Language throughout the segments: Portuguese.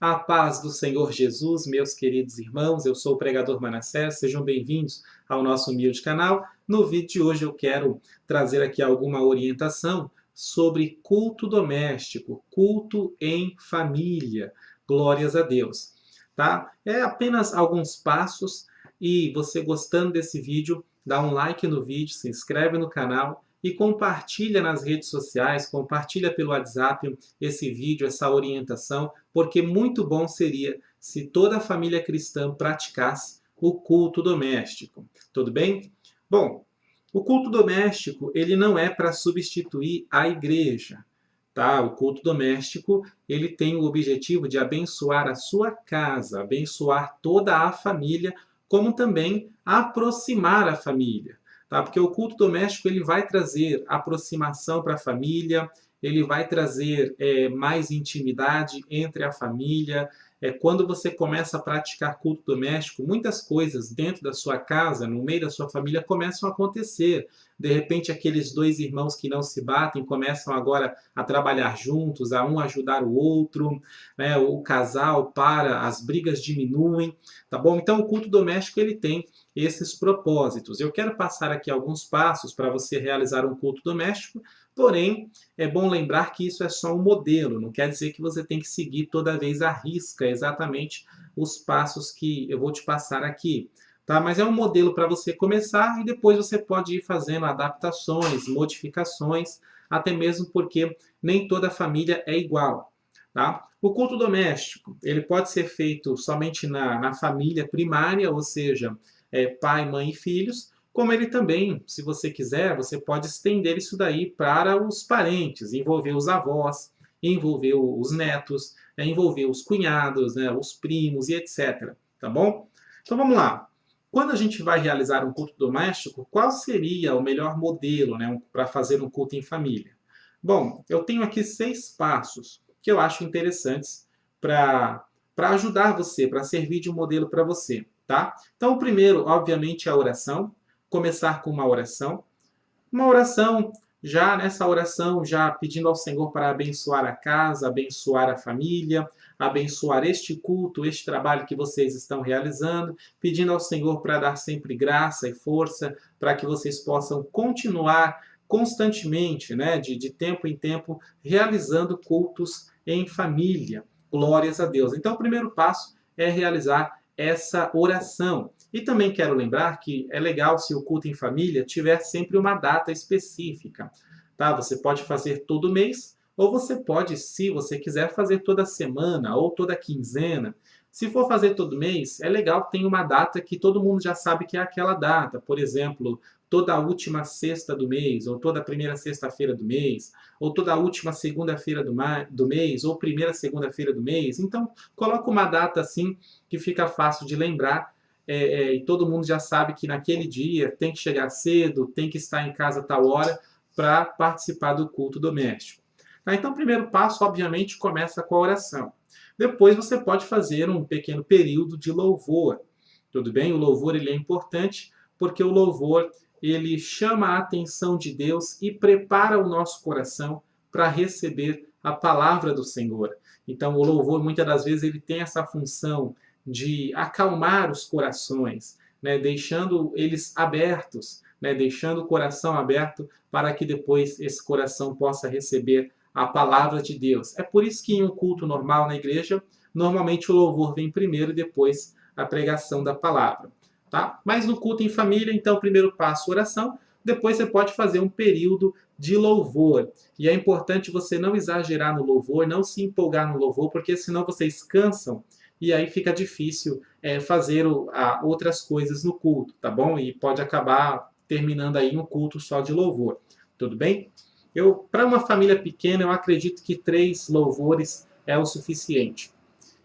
A paz do Senhor Jesus, meus queridos irmãos, eu sou o pregador Manassés, sejam bem-vindos ao nosso humilde canal. No vídeo de hoje eu quero trazer aqui alguma orientação sobre culto doméstico, culto em família. Glórias a Deus, tá? É apenas alguns passos e você gostando desse vídeo, dá um like no vídeo, se inscreve no canal e compartilha nas redes sociais, compartilha pelo WhatsApp esse vídeo, essa orientação, porque muito bom seria se toda a família cristã praticasse o culto doméstico. Tudo bem? Bom, o culto doméstico ele não é para substituir a igreja. Tá? O culto doméstico ele tem o objetivo de abençoar a sua casa, abençoar toda a família, como também aproximar a família. Tá? Porque o culto doméstico ele vai trazer aproximação para a família, ele vai trazer mais intimidade entre a família. Quando você começa a praticar culto doméstico, muitas coisas dentro da sua casa, no meio da sua família, começam a acontecer. De repente, aqueles dois irmãos que não se batem começam agora a trabalhar juntos, a um ajudar o outro, né? O casal para, as brigas diminuem, tá bom? Então, o culto doméstico ele tem esses propósitos. Eu quero passar aqui alguns passos para você realizar um culto doméstico, porém, é bom lembrar que isso é só um modelo, não quer dizer que você tem que seguir toda vez à risca exatamente os passos que eu vou te passar aqui. Tá? Mas é um modelo para você começar e depois você pode ir fazendo adaptações, modificações, até mesmo porque nem toda família é igual. Tá? O culto doméstico ele pode ser feito somente na família primária, ou seja, pai, mãe e filhos, como ele também, se você quiser, você pode estender isso daí para os parentes, envolver os avós, envolver os netos, envolver os cunhados, né, os primos e etc. Tá bom? Então vamos lá. Quando a gente vai realizar um culto doméstico, qual seria o melhor modelo, né, para fazer um culto em família? Bom, eu tenho aqui 6 passos que eu acho interessantes para ajudar você, para servir de um modelo para você, tá? Então, o primeiro, obviamente, é a oração. Começar com uma oração. Uma oração, já nessa oração, já pedindo ao Senhor para abençoar a casa, abençoar a família, abençoar este culto, este trabalho que vocês estão realizando, pedindo ao Senhor para dar sempre graça e força para que vocês possam continuar constantemente, né, de tempo em tempo, realizando cultos em família. Glórias a Deus. Então, o primeiro passo é realizar essa oração. E também quero lembrar que é legal se o culto em família tiver sempre uma data específica. Tá? Você pode fazer todo mês, ou você pode, se você quiser, fazer toda semana ou toda quinzena. Se for fazer todo mês, é legal que tenha uma data que todo mundo já sabe que é aquela data. Por exemplo, toda a última sexta do mês, ou toda a primeira sexta-feira do mês, ou toda a última segunda-feira do mês, ou primeira segunda-feira do mês. Então, coloca uma data assim que fica fácil de lembrar e todo mundo já sabe que naquele dia tem que chegar cedo, tem que estar em casa a tal hora para participar do culto doméstico. Tá? Então, o primeiro passo, obviamente, começa com a oração. Depois você pode fazer um pequeno período de louvor. Tudo bem? O louvor ele é importante porque o louvor ele chama a atenção de Deus e prepara o nosso coração para receber a palavra do Senhor. Então, o louvor, muitas das vezes, ele tem essa função de acalmar os corações, né, deixando eles abertos, né, deixando o coração aberto para que depois esse coração possa receber a palavra de Deus. É por isso que em um culto normal na igreja, normalmente o louvor vem primeiro e depois a pregação da palavra. Tá? Mas no culto em família, então, o primeiro passo, oração, depois você pode fazer um período de louvor. E é importante você não exagerar no louvor, não se empolgar no louvor, porque senão vocês cansam e aí fica difícil fazer outras coisas no culto, tá bom? E pode acabar terminando aí um culto só de louvor, tudo bem? Para uma família pequena, eu acredito que 3 louvores é o suficiente.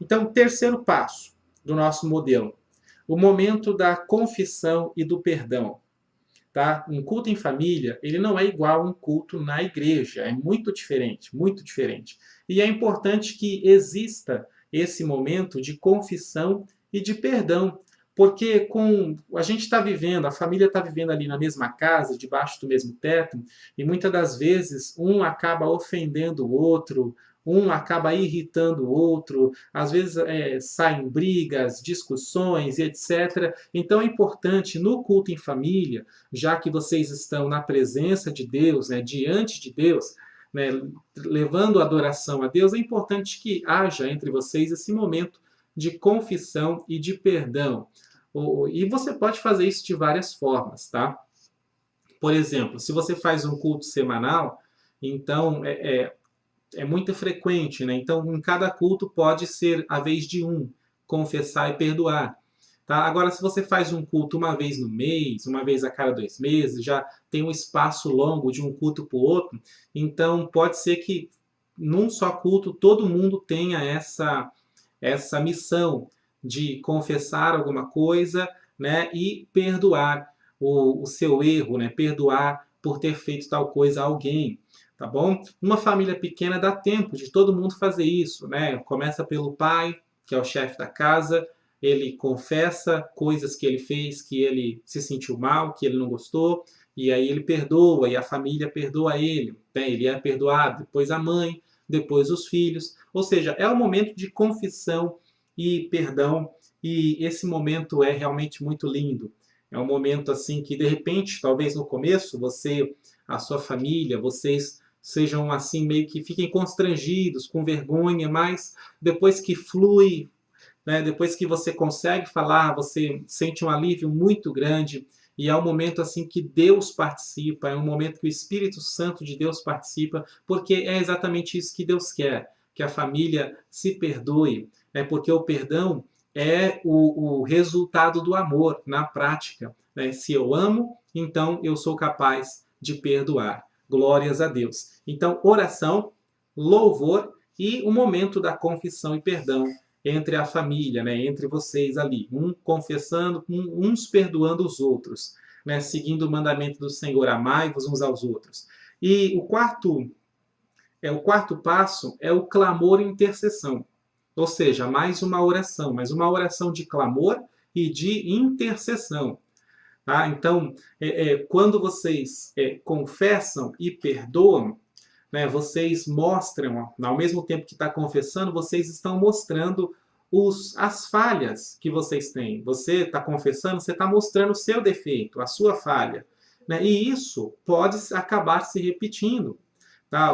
Então, terceiro passo do nosso modelo, o momento da confissão e do perdão. Tá? Um culto em família, ele não é igual a um culto na igreja, é muito diferente, muito diferente. E é importante que exista esse momento de confissão e de perdão, porque a gente está vivendo, a família está vivendo ali na mesma casa, debaixo do mesmo teto, e muitas das vezes um acaba ofendendo o outro, um acaba irritando o outro, às vezes saem brigas, discussões e etc. Então é importante no culto em família, já que vocês estão na presença de Deus, né, diante de Deus, né, levando adoração a Deus, é importante que haja entre vocês esse momento de confissão e de perdão. E você pode fazer isso de várias formas, tá? Por exemplo, se você faz um culto semanal, então é muito frequente, né? Então, em cada culto pode ser a vez de um confessar e perdoar. Tá? Agora, se você faz um culto uma vez no mês, uma vez a cada 2 meses, já tem um espaço longo de um culto para o outro, então pode ser que num só culto todo mundo tenha essa missão de confessar alguma coisa, né, e perdoar o seu erro, né, perdoar por ter feito tal coisa a alguém. Tá bom? Uma família pequena dá tempo de todo mundo fazer isso, né? Começa pelo pai, que é o chefe da casa, ele confessa coisas que ele fez, que ele se sentiu mal, que ele não gostou, e aí ele perdoa, e a família perdoa ele, né? Ele é perdoado, depois a mãe, depois os filhos. Ou seja, é um momento de confissão e perdão, e esse momento é realmente muito lindo. É um momento assim que, de repente, talvez no começo, você, a sua família, vocês sejam assim meio que fiquem constrangidos, com vergonha, mas depois que flui, né, depois que você consegue falar, você sente um alívio muito grande e é um momento assim que Deus participa, é um momento que o Espírito Santo de Deus participa, porque é exatamente isso que Deus quer, que a família se perdoe, né, porque o perdão é o resultado do amor na prática, né? Se eu amo, então eu sou capaz de perdoar. Glórias a Deus. Então, oração, louvor e o momento da confissão e perdão entre a família, né? Entre vocês ali, um confessando, uns perdoando os outros, né? Seguindo o mandamento do Senhor, amai-vos uns aos outros. E o quarto passo é o clamor e intercessão. Ou seja, mais uma oração, mas uma oração de clamor e de intercessão. Tá? Então, quando vocês confessam e perdoam, né, vocês mostram, ao mesmo tempo que está confessando, vocês estão mostrando as falhas que vocês têm. Você está confessando, você está mostrando o seu defeito, a sua falha. Né? E isso pode acabar se repetindo. Tá?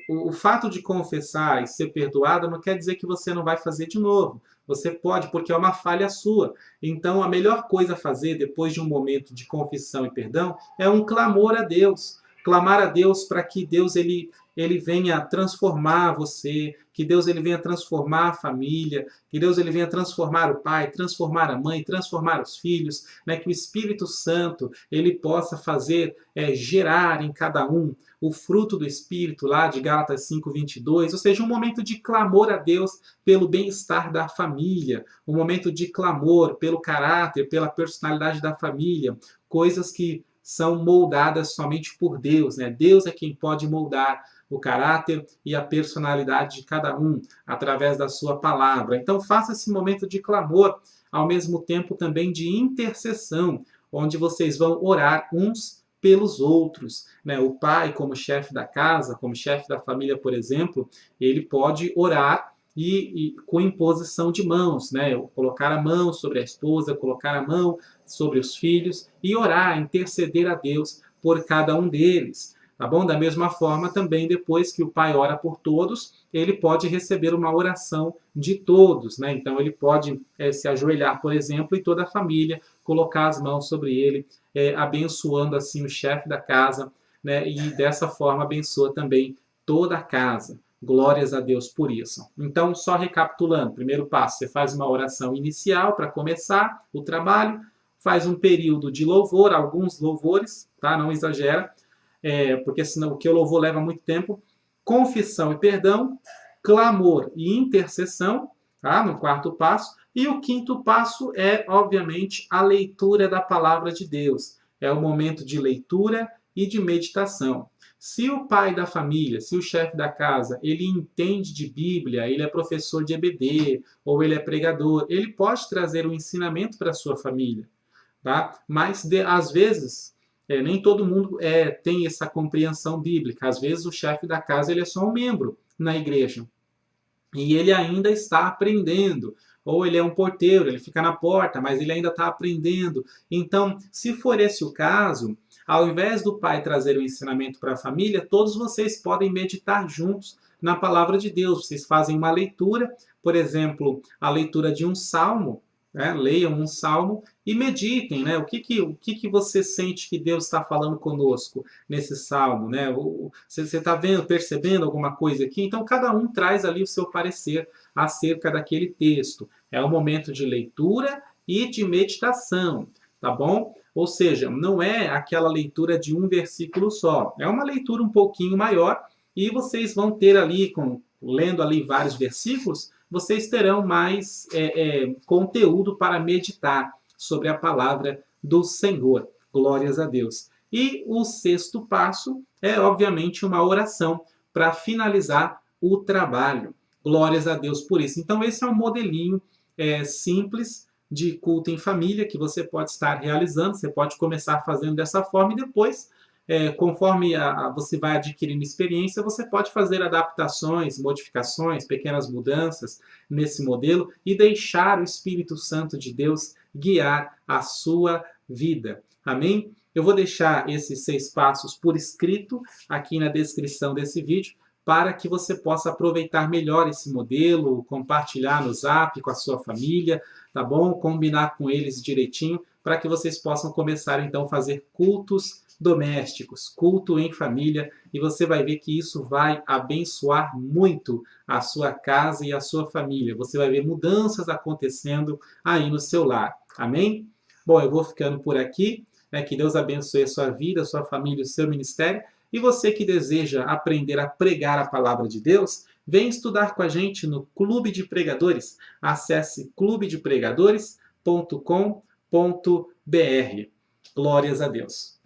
O fato de confessar e ser perdoado não quer dizer que você não vai fazer de novo. Você pode, porque é uma falha sua. Então, a melhor coisa a fazer depois de um momento de confissão e perdão é um clamor a Deus. Clamar a Deus para que Deus ele venha transformar você, que Deus ele venha transformar a família, que Deus ele venha transformar o pai, transformar a mãe, transformar os filhos, né? Que o Espírito Santo ele possa fazer gerar em cada um o fruto do Espírito, lá de Gálatas 5:22, ou seja, um momento de clamor a Deus pelo bem-estar da família, um momento de clamor pelo caráter, pela personalidade da família, coisas que são moldadas somente por Deus, né? Deus é quem pode moldar o caráter e a personalidade de cada um através da sua palavra. Então faça esse momento de clamor, ao mesmo tempo também de intercessão, onde vocês vão orar uns pelos outros, né? O pai, como chefe da casa, como chefe da família, por exemplo, ele pode orar e com imposição de mãos, né? Colocar a mão sobre a esposa, colocar a mão sobre os filhos e orar, interceder a Deus por cada um deles. Tá bom? Da mesma forma, também depois que o pai ora por todos, ele pode receber uma oração de todos, né? Então ele pode se ajoelhar, por exemplo, e toda a família colocar as mãos sobre ele, abençoando assim o chefe da casa, né? E dessa forma abençoa também toda a casa. Glórias a Deus por isso. Então, só recapitulando, primeiro passo, você faz uma oração inicial para começar o trabalho, faz um período de louvor, alguns louvores, tá? Não exagera, porque senão o louvor leva muito tempo. Confissão e perdão, clamor e intercessão, tá? No quarto passo. E o quinto passo é, obviamente, a leitura da palavra de Deus. É o momento de leitura e de meditação. Se o pai da família, se o chefe da casa, ele entende de Bíblia, ele é professor de EBD, ou ele é pregador, ele pode trazer um ensinamento para a sua família. Tá? Mas, às vezes, nem todo mundo tem essa compreensão bíblica. Às vezes, o chefe da casa ele é só um membro na igreja. e ele ainda está aprendendo. Ou ele é um porteiro, ele fica na porta, mas ele ainda está aprendendo. Então, se for esse o caso, ao invés do pai trazer o ensinamento para a família, todos vocês podem meditar juntos na palavra de Deus. Vocês fazem uma leitura, por exemplo, a leitura de um salmo, né? Leiam um salmo e meditem, né? O que você sente que Deus está falando conosco nesse salmo, né? Você está vendo, percebendo alguma coisa aqui? Então, cada um traz ali o seu parecer acerca daquele texto. É um momento de leitura e de meditação, tá bom? Ou seja, não é aquela leitura de um versículo só. É uma leitura um pouquinho maior e vocês vão ter ali, lendo ali vários versículos, vocês terão mais conteúdo para meditar sobre a palavra do Senhor. Glórias a Deus. E o sexto passo é, obviamente, uma oração para finalizar o trabalho. Glórias a Deus por isso. Então, esse é um modelinho simples de culto em família que você pode estar realizando. Você pode começar fazendo dessa forma e depois, conforme você vai adquirindo experiência, você pode fazer adaptações, modificações, pequenas mudanças nesse modelo e deixar o Espírito Santo de Deus guiar a sua vida. Amém? Eu vou deixar esses 6 passos por escrito aqui na descrição desse vídeo, para que você possa aproveitar melhor esse modelo, compartilhar no Zap com a sua família, tá bom? Combinar com eles direitinho, para que vocês possam começar então a fazer cultos domésticos, culto em família, e você vai ver que isso vai abençoar muito a sua casa e a sua família. Você vai ver mudanças acontecendo aí no seu lar. Amém? Bom, eu vou ficando por aqui. Que Deus abençoe a sua vida, a sua família, o seu ministério. E você que deseja aprender a pregar a palavra de Deus, vem estudar com a gente no Clube de Pregadores. Acesse clubedepregadores.com.br. Glórias a Deus.